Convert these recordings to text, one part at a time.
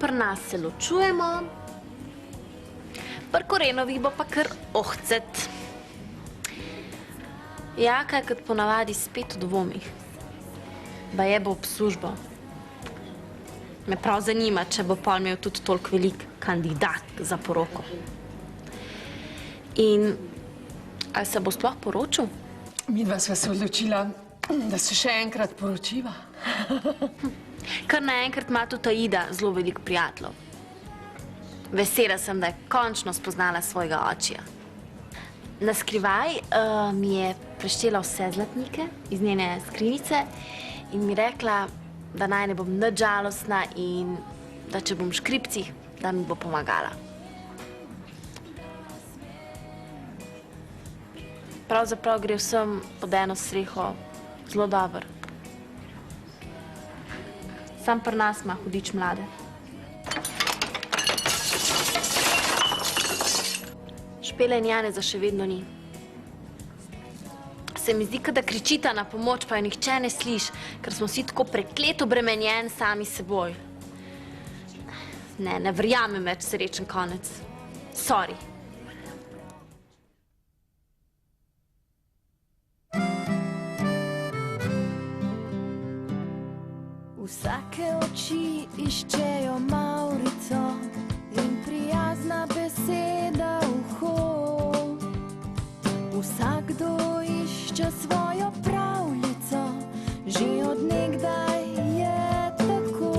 pri nas se ločujemo, pri Korenovih bo pa kar ohcet. Jaka je kot ponavadi spet v dvomih. Baje bo ob službo. Me prav zanima, če bo pol imel tudi toliko velik kandidat za poroko. In ali se bo sploh poročil? Midva sva se odločila, da se še enkrat poročiva. Kar naenkrat ima tudi Aida zelo veliko prijateljev. Vesela sem, da je končno spoznala svojega očija. Na skrivaj mi je preštela vse zlatnike iz njene skrinjice in mi rekla, da naj ne bom nič žalostna in da če bom v škripcih, da mi bo pomagala. Pravzaprav gre vsem pod eno streho zelo dobro. Sam pri nas ima hudič mlade. Špele in Janeza še vedno ni. Se mi zdi, da kričita na pomoč, pa jo nihče ne sliši, ker smo vsi tako prekleto obremenjeni sami s seboj. Ne verjamem več srečen konec. Sorry. Vsake oči iščejo Maurico in prijazna beseda uho. Vsakdo išče svojo pravljico, že od nekdaj je tako.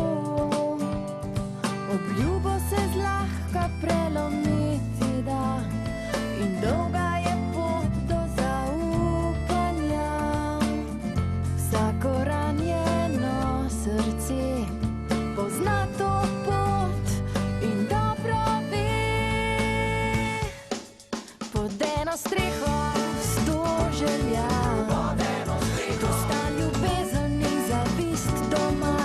Obljubo se zlahka prelomiti da in dolga je pot do zaupanja. Vsako ranjeno srce pozna to pot in dobro ve. Pod eno streho sto želja, tu sta ljubezen in zavist doma.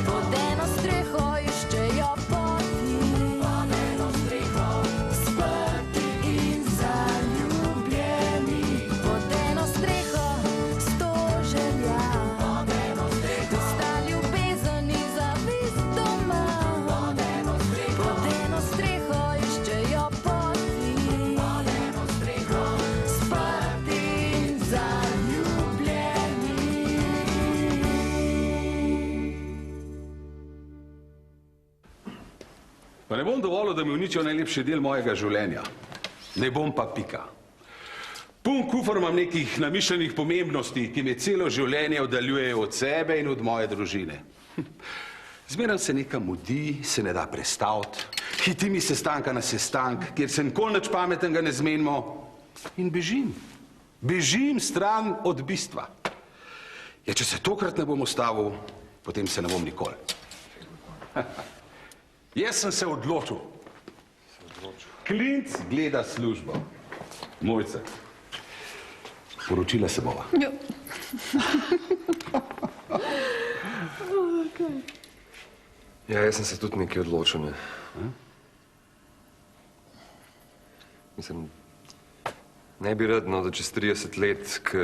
Pod eno streho iščejo poti, sprti in zaljubljeni. Pod eno streho sto želja, tu sta ljubezen in zavist doma. Pod eno streho iščejo poti, sprti in zaljubljeni. Pa ne bom dovolil, da mi uničijo najlepši del mojega življenja. Ne bom pa pika. Pun kufer imam nekih namišljenih pomembnosti, ki me celo življenje oddaljujejo od sebe in od moje družine. Zmeraj se nekam mudi, se ne da prestaviti, hiti mi sestanka na sestank, kjer se nikoli nič pametnega ne zmenimo in bežim. Bežim stran od bistva. Ja, če se tokrat ne bom ustavil, potem se ne bom nikoli. Jaz sem se odločil. Klinc gleda službo. Mojce, poročila se bova. Ja, jaz sem se tudi nekaj odločil, ne. Mislim, ne bi rad, no, da čez 30 let, ko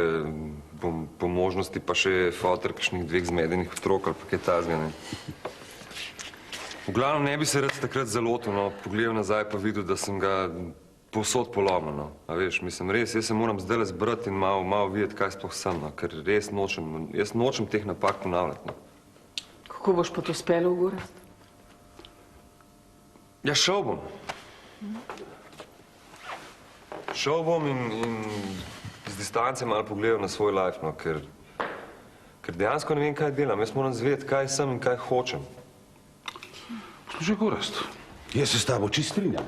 bom po možnosti pa še foter kakšnih 2 zmedenih otrok ali pa kaj tazga, ne. V glavnem ne bi se rad takrat zalotil, no, pogledal nazaj pa videl, da sem ga povsod polomil, no. A veš, mislim, res, jaz se moram zdajle zbrati in malo videti, kaj sploh sem, no, ker res nočem teh napak ponavljati, no. Kako boš pa to speljal, Gorazd? Ja, šel bom. Šel bom in z distance malo pogledal na svoj life, no, ker dejansko ne vem, kaj delam. Jaz moram zvedeti, kaj sem in kaj hočem. Slušaj, Gorazd, jaz se s tabo čisto strinjam.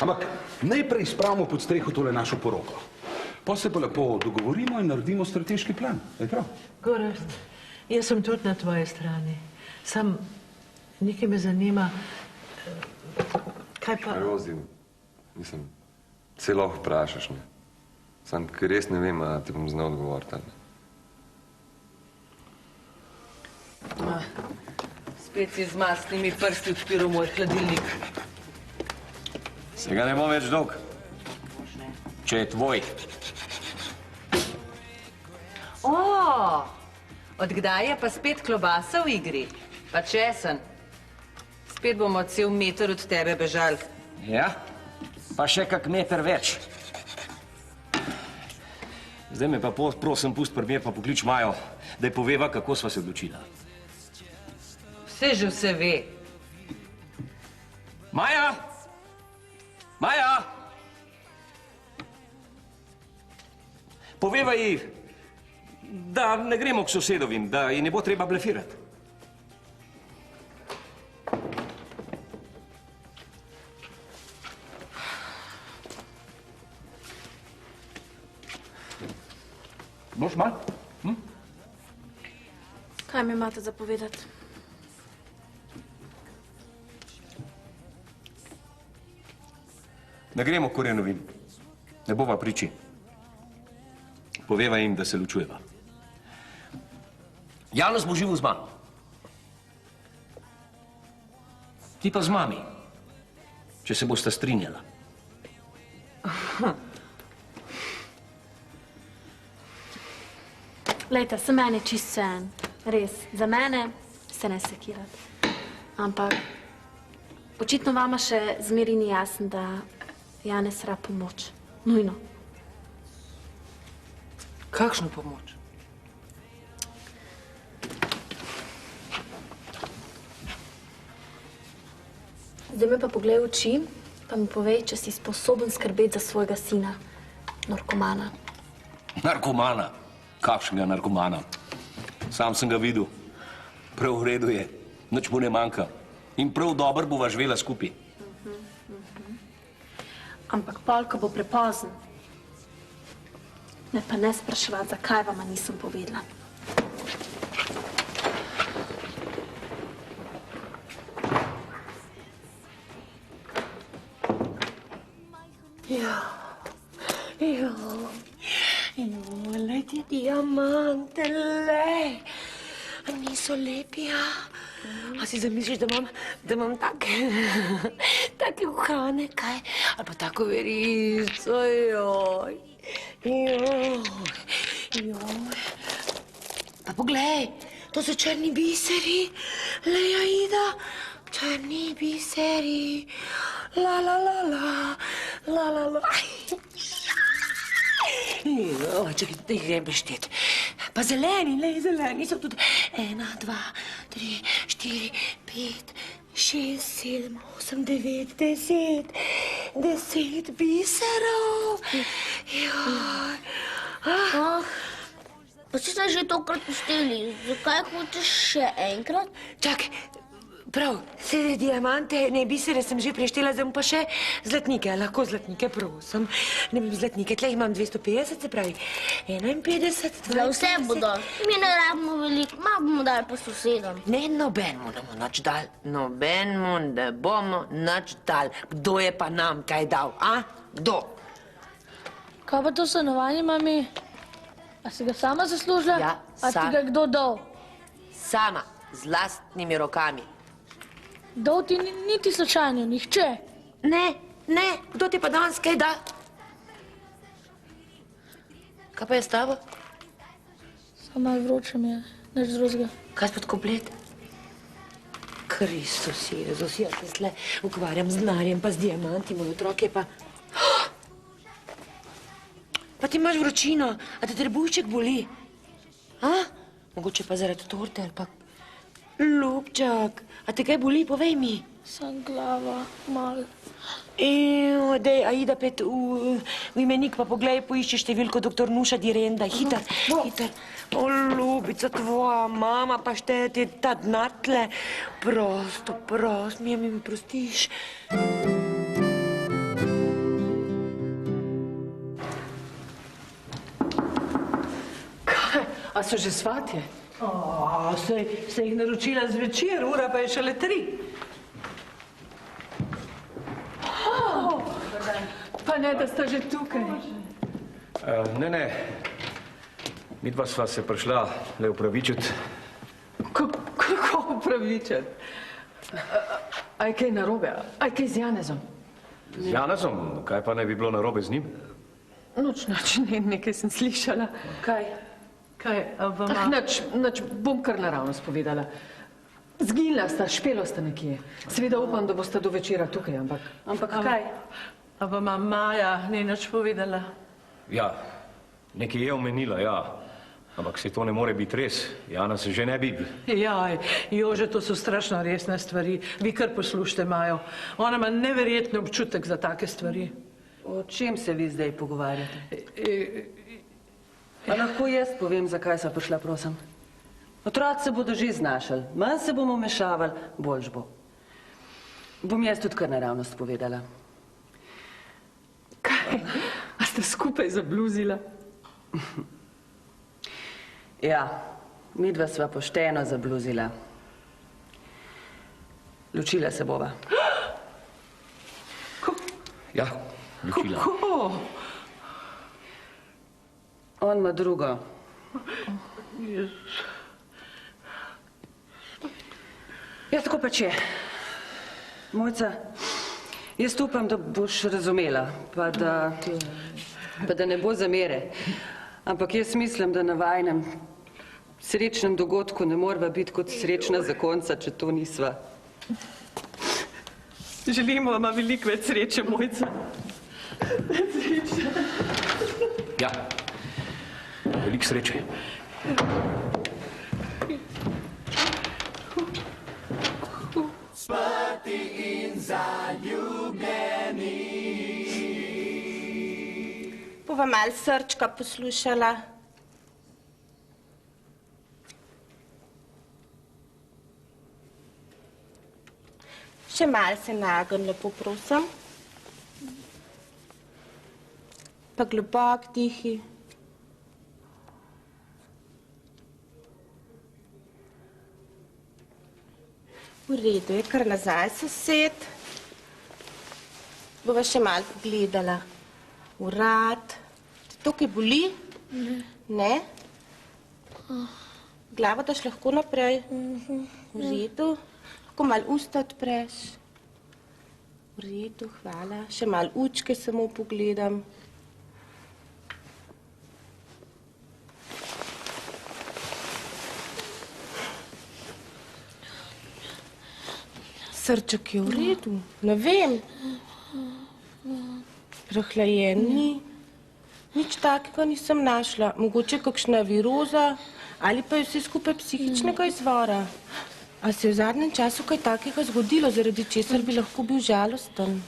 Ampak najprej spravimo pod streho tole našo poroko. Potem se pa lepo dogovorimo in naredimo strateški plan. Je prav? Gorazd, jaz sem tudi na tvoji strani. Sam nekaj me zanima, kaj pa... Rozi, mislim, se lahko vprašaš, ne. Sam, ker res ne vem, a ti bom znal odgovoriti, ali ne. Spet si z mastnimi prsti odpiral moj hladilnik. Se ga ne bom več dolg, če je tvoj. Od kdaj je pa spet klobasa v igri? Pa česen? Spet bomo cel meter od tebe bežali. Ja, pa še kak meter več. Zdaj me pa prosim, pust primer, pa poklič Majo, da ji poveva, kako sva se odločila. Vse že vse ve. Maja! Maja! Poveva ji, da ne gremo k sosedovim, da ji ne bo treba blefirati. Boš mal? Kaj mi imate zapovedati? Ne gremo k Korenovim. Ne bova priči. Poveva jim, da se ločujeva. Janez bo živel z mano. Ti pa z mami, če se bosta strinjala. Lejte, se meni čist vseeno. Res, za mene se ne sekirati. Ampak očitno vama še zmeri ni jasno, da Janez rab pomoč. Nujno. Kakšno pomoč? Zdaj me pa poglej v oči, pa mi povej, če si sposoben skrbeti za svojega sina, narkomana. Narkomana? Kakšnega narkomana? Sam sem ga videl. Prav v redu je. Nič mu ne manjka. In prav dobro bova živela skupaj. Ampak pol, ko bo prepozen, me pa ne spraševati, zakaj vama nisem povedala. Lej ti diamante, lej. A niso lepi, ja? A si zamisliš, da imam take uhane, kaj? Ali pa tako verico, joj. Pa poglej, to so črni biseri. Lej, Aida, črni biseri. La, la, la, la, la, la, la. Čakaj, da jih grem prešteti. Pa zeleni, lej, zeleni so tudi 1, 2, 3, 4, 5, 6, 7, 8, 9, 10 biserov. Joj. Pa si se že tokrat pustili, zakaj hočeš še enkrat? Čakaj, prav, vse diamante, ne bisere sem že preštela, zdaj pa še zlatnike. Lahko zlatnike, prosim. Ne vem, zlatnike, tle imam 250, se pravi 51, 52. Za vse bodo. Mi ne rabimo veliko, malo bomo dali pa sosedom. Ne, nobenmu ne bomo nič dal. Nobenmu ne bomo nič dal. Kdo je pa nam kaj dal, a? Kdo? Kaj pa to stanovanje, mami? A si ga sama zaslužila? Ja, A ti ga kdo dal? Sama, z lastnimi rokami. Dal ti niti slučajno, nihče. Ne, kdo ti pa danes kaj da? Kaj pa je s tabo? Samo malo vroče mi je, nič drugega. Kaj spod komplet? Kristus Jezus, jaz se tle ukvarjam z denarjem pa z diamanti, moj otrok je pa... Pa ti imaš vročino, a te trebušček boli? A? Mogoče pa zaradi torte ali pa... Ljubčak, a te kaj boli, povej mi. Sam glava, malo. Dej, Aida, pet v imenik pa poglej, poišči številko doktor Nuša Direnda. Hiter. O, ljubica tvoja, mama pa šteje ti ta dnatle. Prost, mi prostiš. A so že svatje? Se jih naročila zvečer, ura pa je šele 3. Pa ne, da sta že tukaj. Ne. Midva sva se prišla le upravičiti. Kako upravičiti? A je kaj narobe? A je kaj z Janezom? Z Janezom? Kaj pa ne bi bilo narobe z njim? Noč, nekaj sem slišala. Kaj? Kaj, vama? Nič, bom kar naravnost povedala. Zginila sta, špelo sta nekje. Seveda upam, da boste do večera tukaj, ampak... Ampak kaj? A pa ima Maja ni nič povedala? Ja, nekaj je omenila, ja. Ampak se to ne more biti res. Jana se že ne bi. Jaj, Jože, to so strašno resne stvari. Vi kar poslušajte Majo. Ona ima neverjetni občutek za take stvari. O čem se vi zdaj pogovarjate? A lahko jaz povem, zakaj sem prišla, prosim? Otroci se bodo že znašali, manj se bomo mešavali, boljš bo. Bom jaz tudi kar naravnost povedala. Kaj? A ste skupaj zabluzila? Ja, midva sva pošteno zabluzila. Ločila se bova. Ja, ločila. Kako? On ima drugo. Ja, tako pač je. Mojca, jaz upam, da boš razumela, pa da ne bo zamere. Ampak jaz mislim, da na vajnem srečnem dogodku ne morva biti kot srečna zakonca, če to nisva. Želimo vama veliko več sreče, Mojca. Ja, veliko sreče. Sprti in zaljubljeni. Bova malo srčka poslušala. Še malo se nagnj, lepo prosim. Pa globok dihi. V redu je, kar nazaj sosed. Bova še malo pogledala. Vrat. Te tukaj boli? Ne. Glavo daš lahko naprej? V redu. Lahko malo usta odpreš. V redu, hvala. Še malo učke samo pogledam. Srček je v redu, ne vem. Prehlajen ni. Nič takega nisem našla. Mogoče kakšna viroza ali pa je vse skupaj psihičnega izvora. A se je v zadnjem času kaj takega zgodilo, zaradi česar bi lahko bil žalosten?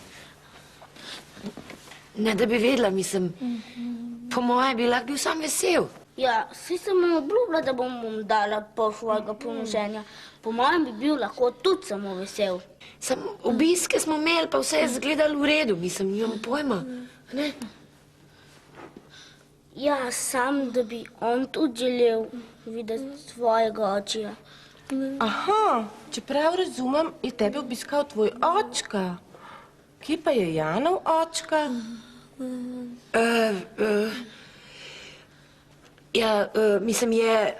Ne, da bi vedela, mislim. Po moje bi lahko bil sam vesel. Ja, saj sem mu obljubila, da bom mu dala pol svojega premoženja. Po mojem bi bil lahko tudi samo vesel. Samo obiske smo imeli, pa vse je izgledalo v redu, mislim, nimam pojma. Ne? Ja, sam, da bi on tudi želel videti svojega očija. Aha, čeprav razumem, je tebe obiskal tvoj očka. Kje pa je Janov očka? Ja, mislim, je,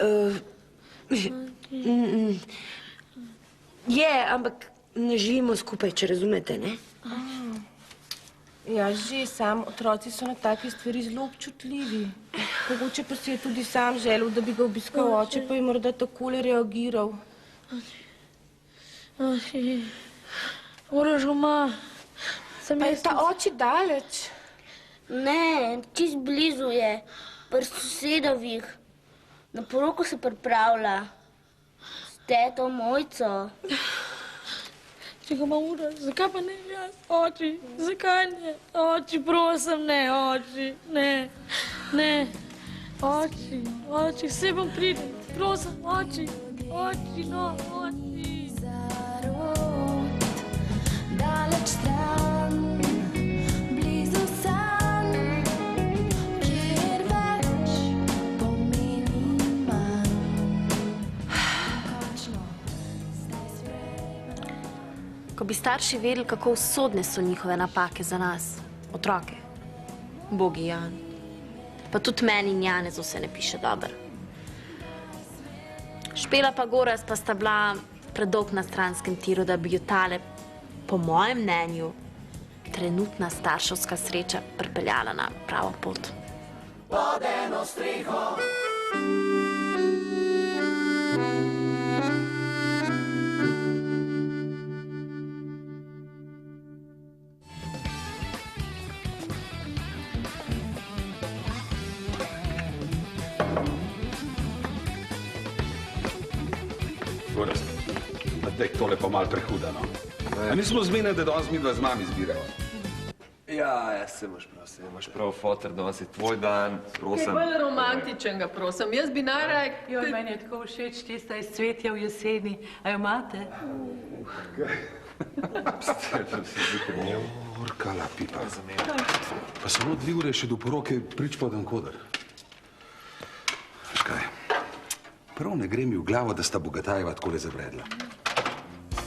ampak ne živimo skupaj, če razumete, ne? Ja, že sam, otroci so na take stvari zelo občutljivi. Mogoče pa si je tudi sam želel, da bi ga obiskal oče, pa je morda takole reagiral. Moraš doma. Pa je ta oči daleč? Ne, čist blizu je, pri sosedovih. Na poroko se pripravlja s teto Mojco. Čekaj, Ura, zakaj pa ne jaz? Oči, zakaj ne? Oči, prosim, ne, oči, ne, ne. Oči, oči, vse bom pridem, prosim, oči, oči, no, oči. Zarod, daleč stran, blizu san, kjer več pomeni manj. Ko bi starši vedeli, kako usodne so njihove napake za nas, otroke. Bogi Jan. Pa tudi meni in Janezu se ne piše dobro. Špela pa Gorazd pa sta bila predolg na stranskem tiru, da bi jo tale, po mojem mnenju, trenutna starševska sreča pripeljala na pravo pot. Pod eno streho. Gorast, daj tole pa malo prehuda, no. A nismo zmeni, da danes midva z mami zbirava? Ja, se imaš prav, foter, danes je tvoj dan, prosim. Kaj bolj romantičnega, prosim. Jaz bi najraj... Joj, meni je tako všeč tista izcvetja v jeseni. A jo imate? Orkala pipa. Pa samo 2 ure še do poroke prič pa dankoder. Veš kaj, prav ne gre mi v glavo, da sta Bogatajeva takole zavredla.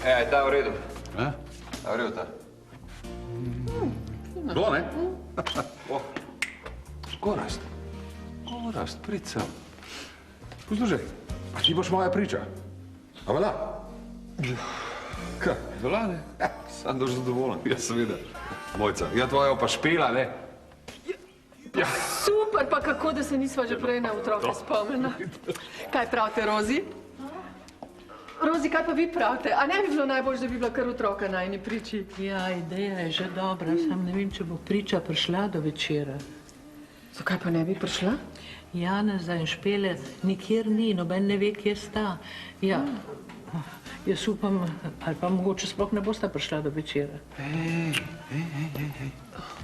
Da, v redu. A? Da, v redu, ta. To, ne? Gorast, prid sem. Poslušaj, pa ti boš moja priča. A vela? Kaj, vela, ne? Sam dož zadovoljen. Ja, seveda. Mojca, ja tvoja pa špela, ne? Super, pa kako, da se nisva že prej na otroke spomnila. Kaj pravite, Rozi? Rozi, kaj pa vi pravite? A ne bi bilo najbolj, da bi bila kar otroka na eni priči? Ja, ideja je že dobra, sam ne vem, če bo priča prišla do večera. Zakaj pa ne bi prišla? Janeza in Špele nikjer ni, noben ne ve, kje sta. Ja, jaz upam, ali pa mogoče sploh ne bosta prišla do večera.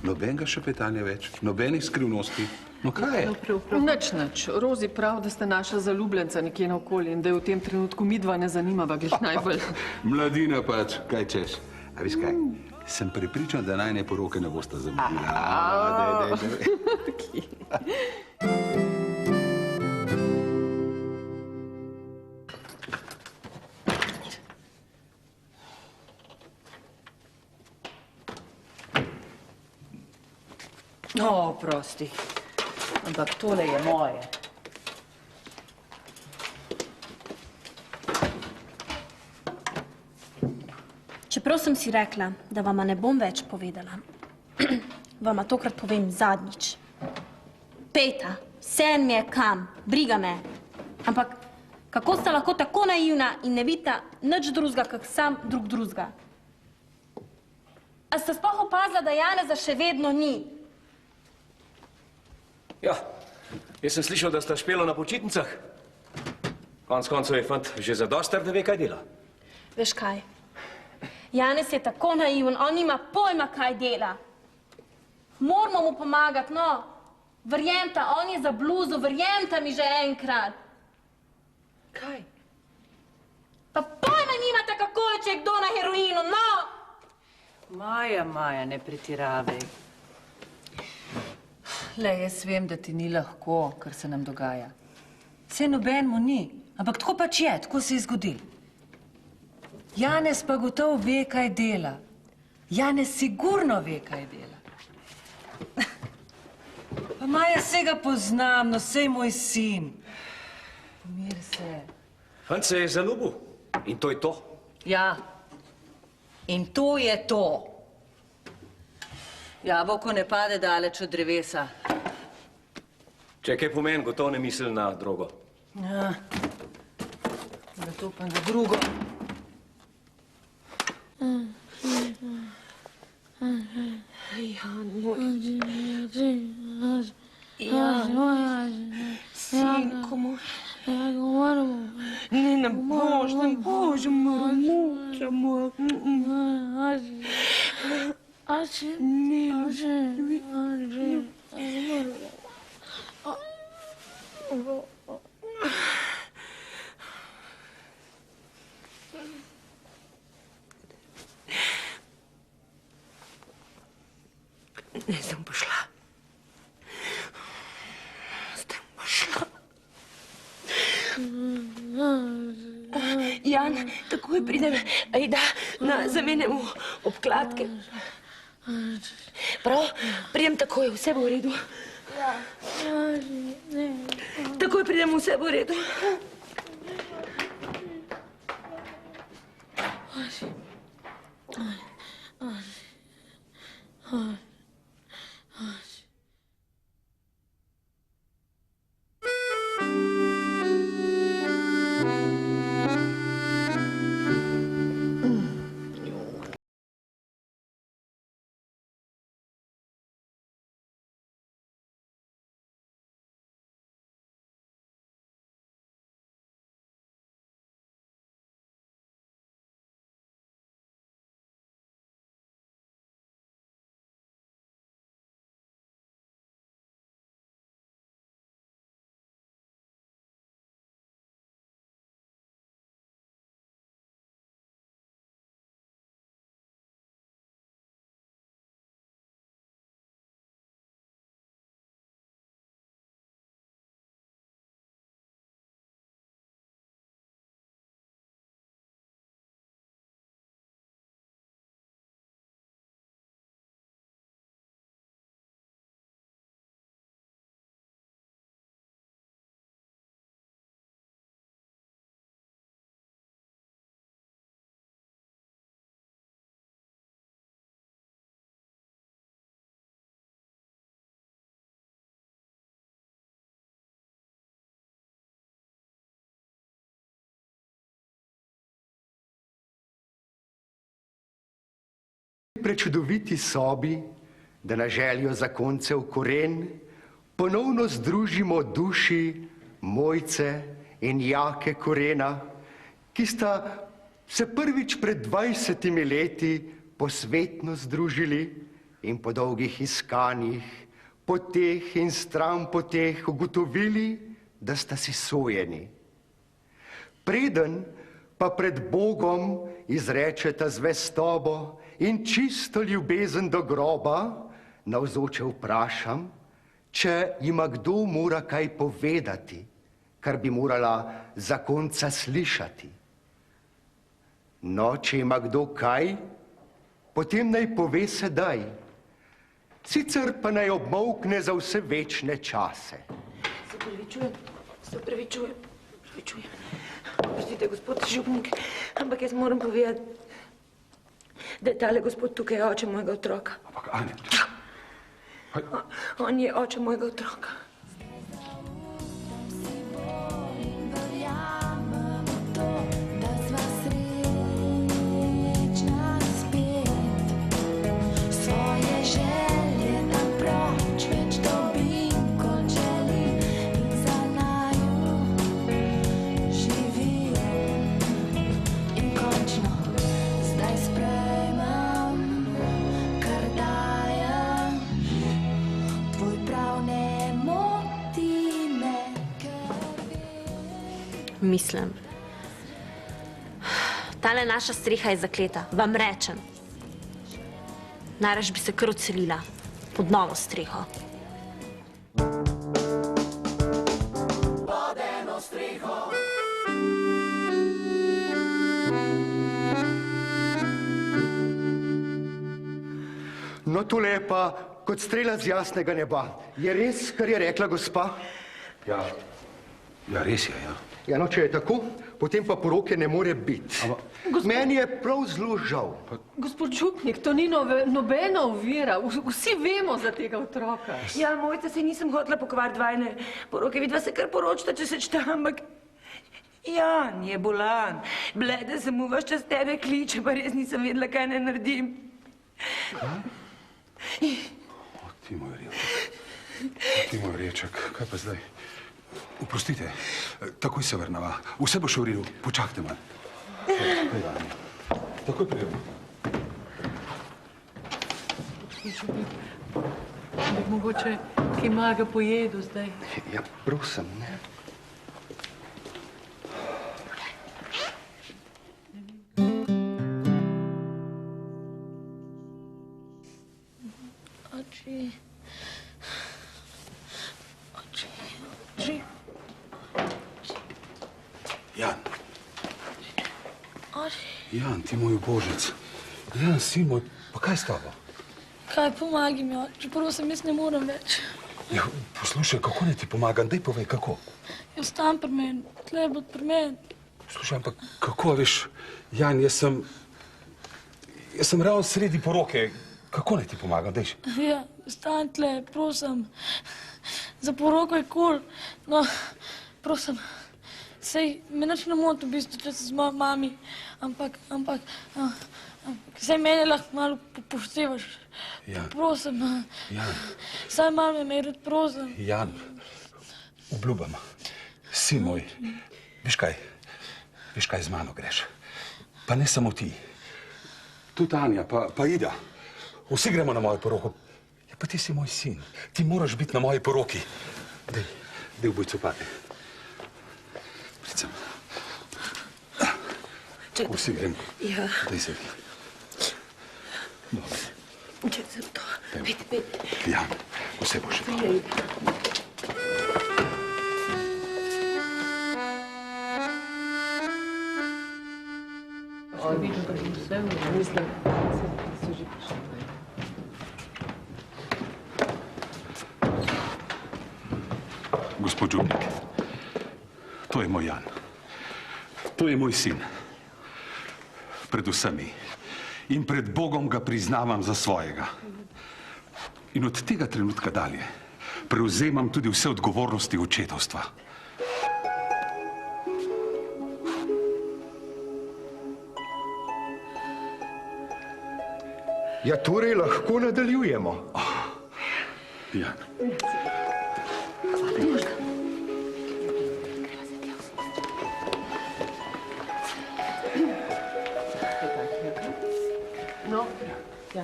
Nobenega šepetanja več, nobenih skrivnosti. No kaj je? Nič. Rozi prav, da ste naša zaljubljenca nekje naokoli in da je v tem trenutku midva ne zanimava glih najbolj. Mladina pač, kaj češ? A veš kaj, sem prepričan, da najne poroke ne bosta zamudila. O, prosti. Ampak tole je moje. Čeprav sem si rekla, da vama ne bom več povedala, vama tokrat povem zadnjič. Pejta, sen mi je kam, briga me. Ampak kako sta lahko tako naivna in ne vidita nič drugega, kak sam drug drugega? A sta sploh opazila, da Janeza še vedno ni? Ja, jaz sem slišal, da sta Špelo na počitnicah. Konec koncev je fant že zadostar, da ve, kaj dela. Veš kaj? Janez je tako naiven, on nima pojma, kaj dela. Moramo mu pomagati, no. Verjemta, on je za bluzo, verjemta mi že enkrat. Kaj? Pa pojma nimate, kako je, če je kdo na heroinu, no! Maja, ne pretiravaj. Le, jaz vem, da ti ni lahko, kar se nam dogaja. Saj nobenemu ni, ampak tako pač je, tako se je zgodilo. Janez pa gotovo ve, kaj dela. Janez sigurno ve, kaj dela. Pa Maja, saj ga poznam, no saj moj sin. Pomir se. Fant se je zaljubil in to je to. Ja, in to je to. Jabolko ne pade daleč od drevesa. Če kaj pomeni, gotovo ne misli na drogo. Ja, zato pa na drugo. Jan, sinko moj. Ne boš, muča moj. Ne, sem pa šla. Jan, takoj pridem, Aida, za mene v obkladke. Prav, pridem takoj, vse bo v redu. Takoj pridem, vse bo v redu. prečudoviti sobi, da na željo zakoncev koren ponovno združimo duši Mojce in Jake Korena, ki sta se prvič pred 20 leti posvetno združili in po dolgih iskanjih, poteh in stran poteh ugotovili, da sta si sojeni. Preden pa pred Bogom izrečeta zvestobo in čisto ljubezen do groba, navzoče vprašam, če ima kdo mora kaj povedati, kar bi morala zakonca slišati. No, če ima kdo kaj, potem naj pove sedaj, sicer pa naj obmolkne za vse večne čase. Se upravičujem. Prostite, gospod župnik, ampak jaz moram povedati, da je tale gospod tukaj oče mojega otroka. Ampak, Anja... On je oče mojega otroka. Mislim. Tale naša streha je zakleta, vam rečem. Najraž bi se kar odselila pod novo streho. Pod eno streho. No, tole je pa kot strela z jasnega neba. Je res, kar je rekla gospa? Ja, res je, ja. Ja, no, če je tako, potem pa poroke ne more biti. Meni je prav zelo žal. Gospod župnik, to ni nobena ovira. Vsi vemo za tega otroka. Ja, Mojca, se nisem hotela pokvariti vajne poroke. Vidva se kar poročita, če se čta, ampak... Jan je bolan. Blede se mu vaš čas tebe kliče, pa res nisem vedela, kaj ne naredim. Ti moj reček, kaj pa zdaj? Oprostite, takoj se vrnava. Vse bo še v redu, počakajte malo. Takoj pridem. Bi mogoče kaj maga pojedu zdaj. Ja, prosim, ne. Oči. Jan. Oči. Jan, ti moj božec. Jan, sin moj, pa kaj s tabo? Kaj, pomagi mi, oči, prosim, jaz ne morem več. Ja, poslušaj, kako naj ti pomagam? Daj povej, kako? Jaz tam pri meni, tle bod pri meni. Poslušaj, ampak kako, veš, Jan, jaz sem ravno sredi poroke. Kako naj ti pomagam, dajš? Ja, stan tle, prosim. Za poroko je kul. No, prosim. Sej, me nič ne moti v bistvu, če se z mami, ampak, sej mene lahko malo poštevaš. Jan. Prosim. Jan. Saj malo me imej, prosim. Jan, obljubam, sin moj, veš kaj z mano greš. Pa ne samo ti. Tudi Anja, pa Ida. Vsi gremo na mojo poroko. Ja, pa ti si moj sin. Ti moraš biti na moji poroki. Dej v boj copate. Pricam. Vsi gremo. Ja. Dej se vi. Dobro. Če sem to. Pet. Jan, vse bo še dobro. Vidim, da bo vse mislim, so že prišli. Gospod župnik, to je moj Jan. To je moj sin. Pred vsemi. In pred Bogom ga priznavam za svojega. In od tega trenutka dalje prevzemam tudi vse odgovornosti očetovstva. Ja, torej lahko nadaljujemo. Ja.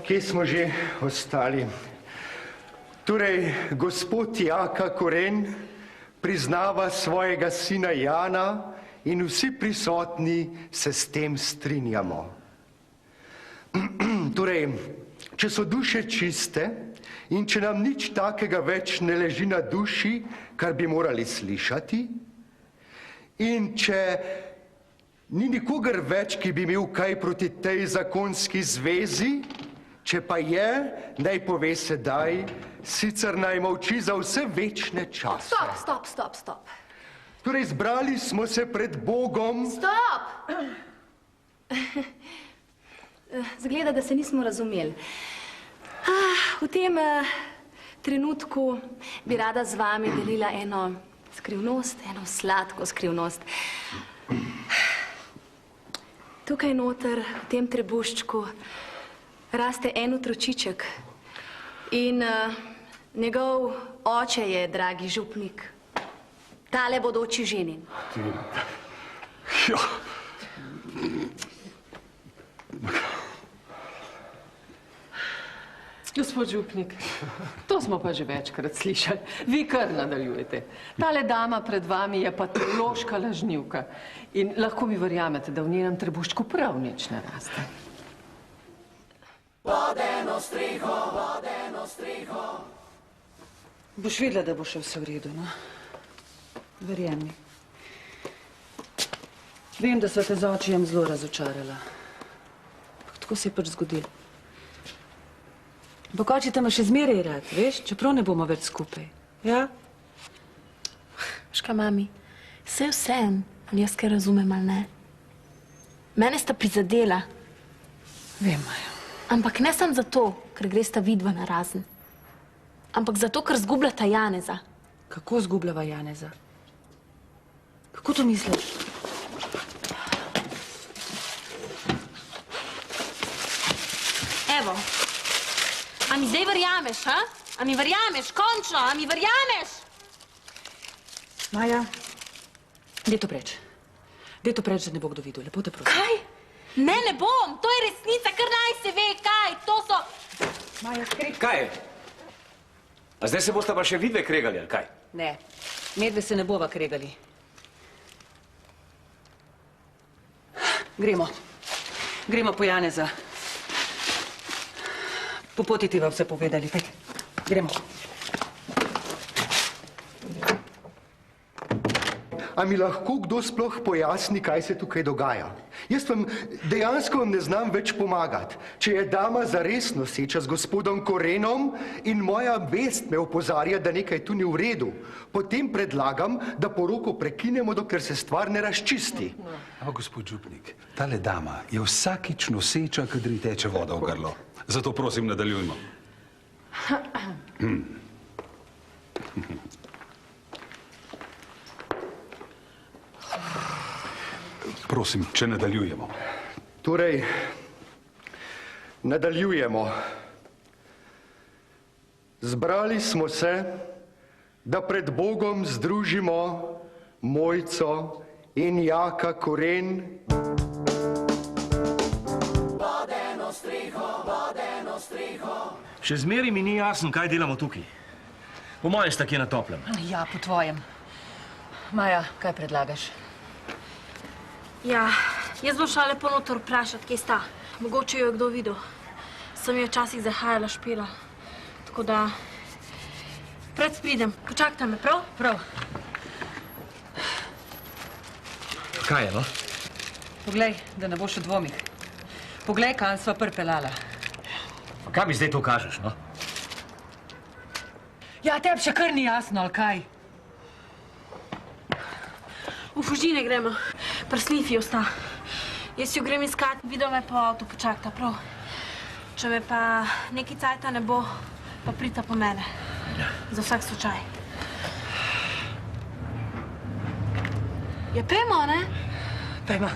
Kje smo že ostali? Torej, gospod Jaka Koren priznava svojega sina Jana in vsi prisotni se s tem strinjamo. Torej, če so duše čiste in če nam nič takega več ne leži na duši, kar bi morali slišati, in če ni nikogar več, ki bi imel kaj proti tej zakonski zvezi, če pa je, naj pove sedaj, sicer naj molči za vse večne čase. Stop. Torej, zbrali smo se pred Bogom. Stop! Zgleda, da se nismo razumeli. V tem trenutku bi rada z vami delila eno skrivnost, eno sladko skrivnost. Tukaj noter, v tem trebuščku, raste en otročiček in njegov oče je dragi župnik. Tale bodoči ženin. Ja. Gospod župnik, to smo pa že večkrat slišali. Vi kar nadaljujete. Tale dama pred vami je patološka lažnivka in lahko mi verjamete, da v njenem trebuščku prav nič ne raste. Vodeno streho. Boš videla, da bo še vse v redu, no? Verjemi. Vem, da sva te z očijem zelo razočarala. Tako se je pač zgodilo. Ampak oči te ima še zmeraj rad, veš, čeprav ne bomo več skupaj. Ja? Ška, mami, vsem, ali jaz kaj razumem ali ne. Mene sta prizadela. Vem, Maja. Ampak ne samo zato, ker gresta vidva na razen. Ampak zato, ker zgubljata Janeza. Kako zgubljava Janeza? Kako to misliš? Evo, a mi zdaj verjameš, ha? A mi verjameš, končno, a mi verjameš? Maja, dej to preč. Dej to preč, da ne bo kdo videl. Lepo te prosim. Kaj? Ne bom, to je resnica, kar naj se ve, kaj, to so... Maja, skri... Kaj je? A zdaj se boste pa še vidve kregali, ali kaj? Ne, medve se ne bova kregali. Gremo po Janeza. Po poti ti vam vse povedali, gremo. A mi lahko kdo sploh pojasni, kaj se tukaj dogaja? Jaz dejansko ne znam več pomagati. Če je dama zares noseča z gospodom Korenom in moja vest me opozarja, da nekaj tu ni v redu, potem predlagam, da poroko prekinemo, dokler se stvar ne razčisti. Gospod župnik, tale dama je vsakič noseča, kadar ji teče voda v grlo. Zato prosim, nadaljujmo. Prosim, če nadaljujemo. Torej, nadaljujemo. Zbrali smo se, da pred Bogom združimo Mojco in Jaka Koren. Vodeno streho. Še zmeri mi ni jasno, kaj delamo tukaj. Po mojem sta kje na toplem. Ja, po tvojem. Maja, kaj predlagaš? Ja, jaz bom šla lepo noter vprašati, kje sta. Mogoče jo je kdo videl. Sem jo včasih zahajala špila. Tako da... Pred pridem. Počakajte me, prav? Prav. Kaj je, no? Poglej, da ne boš v dvomih. Poglej, kam sva prpelala. Pa kaj mi zdaj to kažeš, no? Ja, tebi še kar ni jasno, ali kaj? V Fužine gremo. Pri Slifijo sta. Jaz jo grem iskat, videl me po avtu, počakajta, prav. Če me pa neki cajta ne bo, pa pridta po mene. Za vsak slučaj. Ja, pejmo, ne? Pejmo.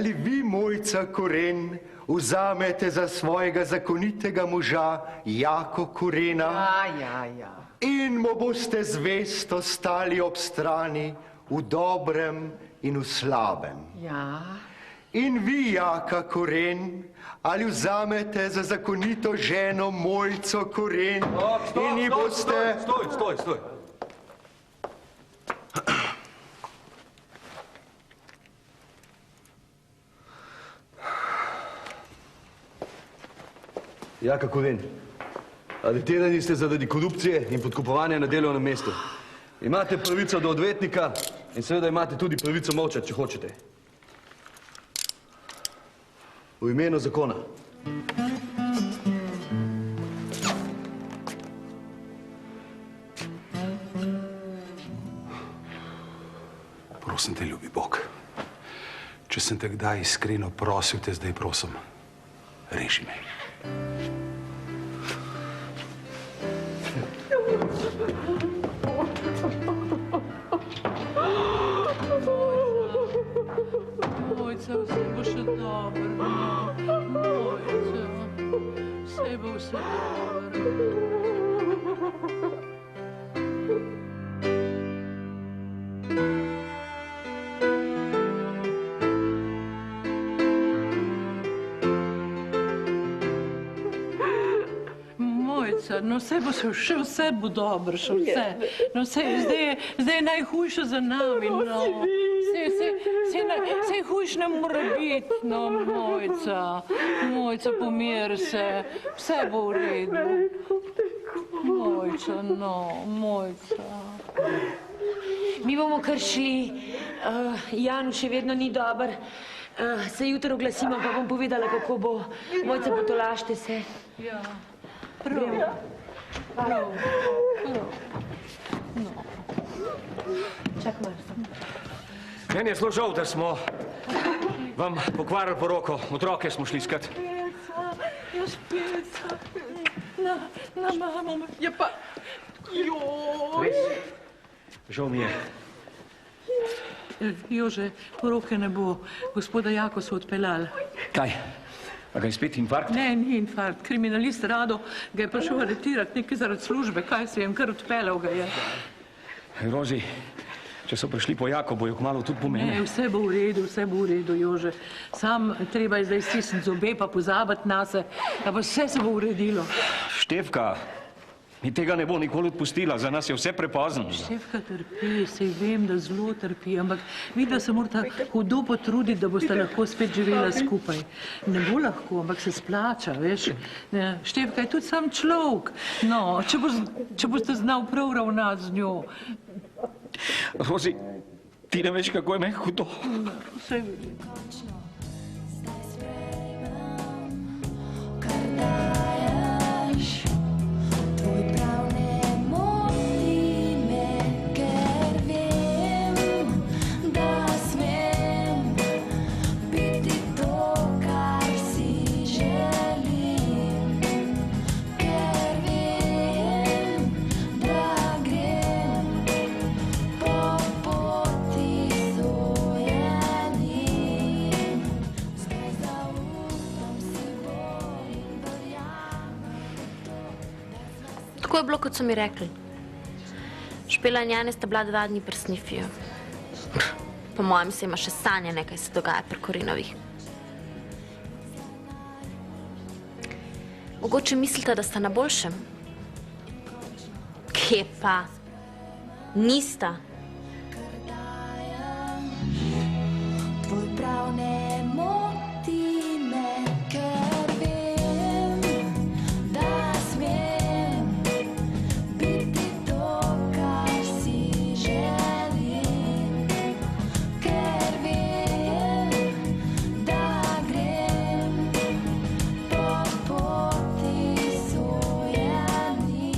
ali vi, Mojca Koren, vzamete za svojega zakonitega moža Jako Korena in mu boste zvesto stali ob strani v dobrem in v slabem. Ja. In vi, Jaka Koren, ali vzamete za zakonito ženo Mojco Koren in ji boste... Stoj. Jaka Koren, aretirani ste zaradi korupcije in podkupovanja na delovnem mestu. Imate pravico do odvetnika in seveda imate tudi pravico molčati, če hočete. V imenu zakona. Prosim te, ljubi Bog, če sem te kdaj iskreno prosil, te zdaj prosim, reši me. Mojca, vse bo še dobro. Mojca, vse bo dobro. No, vse bo dobro, še vse. No, zdaj je najhujše za nami, no. Vse hujš ne mora biti, no, Mojca, pomir se, vse bo v redu. Mojca, no, Mojca. Mi bomo kar šli. Janu še vedno ni dober. Se jutro oglasimo, pa bom povedala, kako bo. Mojca, potolažite se. Ja. Prav. No. Čak malo. Meni je zelo žal, da smo vam pokvarili poroko. Otroke smo šli iskat. Peca. Na mamo. Ja pa... Res? Žal mi je. Jože, poroke ne bo. Gospoda Jako so odpeljali. Kaj? A ga je spet infarkt? Ne, ni infarkt. Kriminalist Rado ga je prišel aretirati nekaj zaradi službe. Kaj se je, kar odpeljal ga je. Rozi, če so prišli po Jako, bojo kmalu tudi po mene. Ne, vse bo v redu, Jože. Sam treba je zdaj stisniti zobe pa pozabiti nase, da bo vse se bo uredilo. Štefka, mi tega ne bo nikoli odpustila, za nas je vse prepozno. Štefka trpi, sej vem, da zelo trpi, ampak vidi, da se morata hudo potruditi, da boste lahko spet živela skupaj. Ne bo lahko, ampak se splača, veš. Štefka je tudi sam človek. No, če boste znal prav ravnati z njo. Rozi, ti ne veš, kako je meni hudo. Vse veliko. Tako je bilo, kot so mi rekli. Špela in Jane sta bila 2 dni pri Snifiju. Po mojem se ima še sanjanje, kaj se dogaja pri Korenovih. Mogoče mislite, da sta na boljšem? Kje pa? Nista. Tvoj prav ne moti me, ker vem, da smem biti to, kar si želim. Ker vem, da grem po poti sojeni.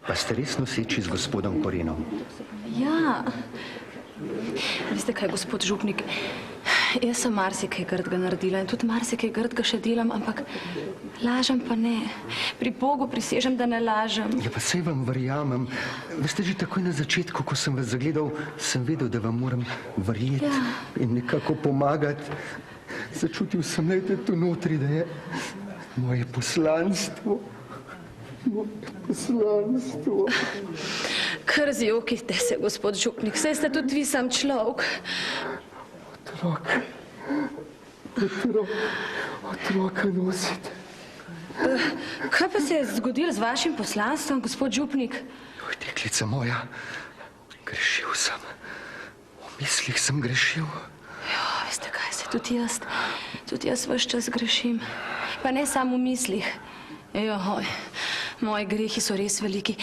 Pa ste res noseči z gospodom Korenom? Ja. Veste kaj, gospod župnik, Jaz sem marsikaj grdega naredila in tudi marsikaj grdega še delam, ampak lažem pa ne. Pri Bogu prisežem, da ne lažem. Ja, pa sej vam verjamem. Veste, že takoj na začetku, ko sem vas zagledal, sem vedel, da vam moram verjeti in nekako pomagati. Začutil sem, lejte, tu notri, da je moje poslanstvo. Moje poslanstvo. Kar zjokite se, gospod župnik, saj ste tudi vi sam človek. Otroka nosite. Kaj pa se je zgodilo z vašim poslanstvom, gospod župnik? Oj, deklica moja, grešil sem. V mislih sem grešil. Jo, veste kaj, se tudi jaz ves čas grešim. Pa ne samo v mislih. Joj, moji grehi so res veliki.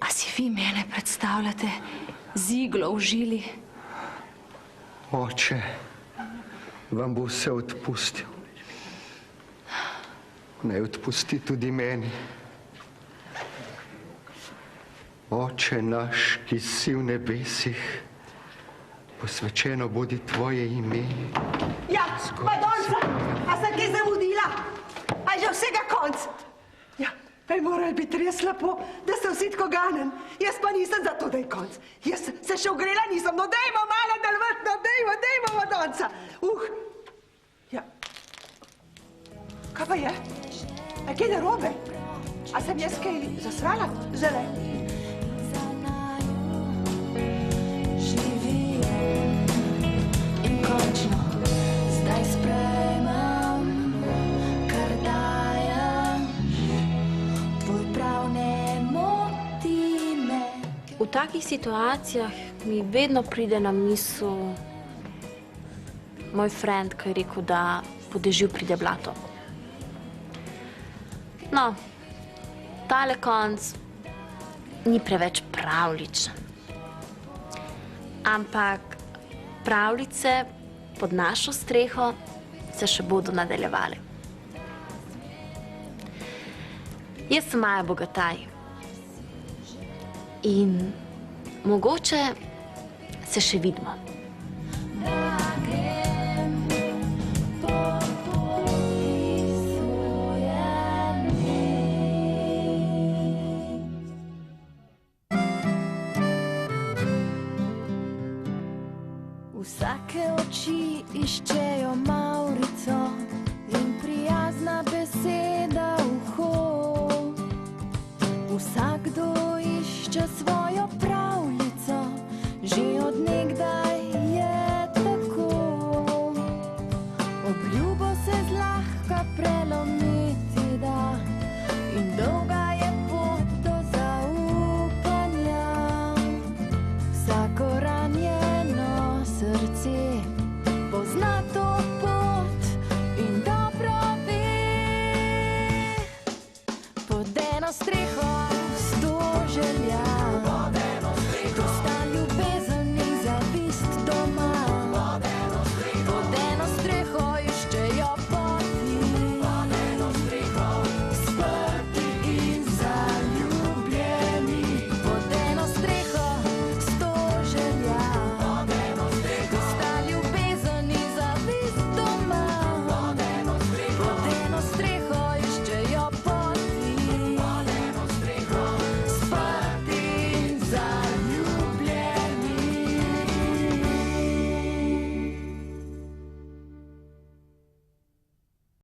A si vi mene predstavljate z iglo v žili? Oče, vam bo vse odpustil. Naj odpusti tudi meni. Oče naš, ki si v nebesih, posvečeno bodi tvoje ime. Ja, Madonca, a sem kaj zamudila? A že vsega konc? Ja, pa je moralo biti res lepo, da ste vsi tako ganen. Jaz pa nisem za to, da je konc. Jaz se še ogrela nisem. No, dejmo malo delvat, no, dejmo, Madonca. Ja. Kaj pa je? A kaj narobe? A sem jaz kaj zasrala? Zele. In končno zdaj sprejmem, kar dajem, tvoj prav ne moti me. V takih situacijah mi vedno pride na misel moj friend, ki je rekel, da po dežju pride blato. No, tale konc ni preveč pravljičen. Ampak pravljice pod našo streho se še bodo nadaljevale. Jaz sem Maja Bogataj in mogoče se še vidimo. Vsake oči iščejo mavrico in prijazna beseda uho. Vsakdo išče svojo pravljico, že od nekdaj je tako. Obljubo se zlahka prelomiti da in dolga je pot do zaupanja. Vsako ranjeno srce pozna to pot in dobro ve. Pod eno streho